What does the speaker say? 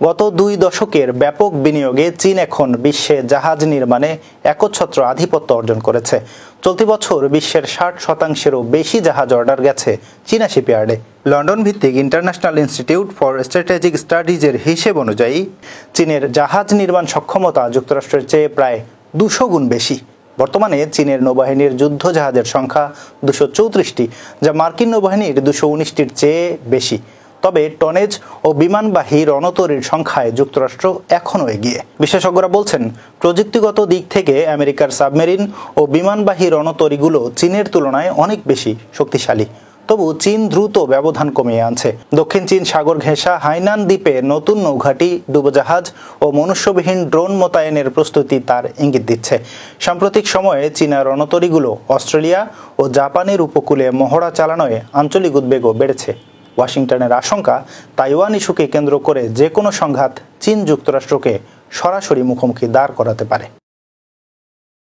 গত 2 দশকের ব্যাপক বিনিয়োগে চীন এখন বিশ্বে জাহাজ নির্মাণে একচ্ছত্র আধিপত্য অর্জন করেছে। চলতি বছর বিশ্বের 60%-এরও বেশি জাহাজ অর্ডার গেছে চীনা শিপইয়ার্ডে। লন্ডন ভিত্তিক ইন্টারন্যাশনাল ইনস্টিটিউট ফর স্ট্র্যাটেজিক স্টাডিজের হিসেব অনুযায়ী চীনের জাহাজ নির্মাণ সক্ষমতা যুক্তরাষ্ট্রের চেয়ে প্রায় 200 গুণ বেশি। বর্তমানে চীনের নৌবাহিনীর যুদ্ধ জাহাজের সংখ্যা 234টি, যা মার্কিন নৌবাহিনীর 219টির চেয়ে বেশি। তবে টনেজ ও বিমানবাহী রণতরীর সংখ্যায় যুক্তরাষ্ট্র এখনও এগিয়ে। বিশেষজ্ঞরা বলছেন, প্রযুক্তিগত দিক থেকে আমেরিকার সাবমেরিন ও বিমানবাহী রণতরীগুলো চীনের তুলনায় অনেক বেশি শক্তিশালী। তবু চীন দ্রুত ব্যবধান কমিয়ে আনছে। দক্ষিণ চীন সাগর ঘেঁষা হাইনান দ্বীপে নতুন নৌঘাঁটি, ডুবোজাহাজ ও মনুষ্যবিহীন ড্রোন মোতায়েনের প্রস্তুতি তার ইঙ্গিত দিচ্ছে। সাম্প্রতিক সময়ে চীনা রণতরীগুলো অস্ট্রেলিয়া ও জাপানের উপকূলে মহড়া চালানোয় আঞ্চলিক উদ্বেগও বেড়েছে। ওয়াশিংটনের আশঙ্কা, তাইওয়ান ইস্যুকে কেন্দ্র করে যে কোনো সংঘাত চীন যুক্তরাষ্ট্রকে সরাসরি মুখোমুখি দাঁড় করাতে পারে।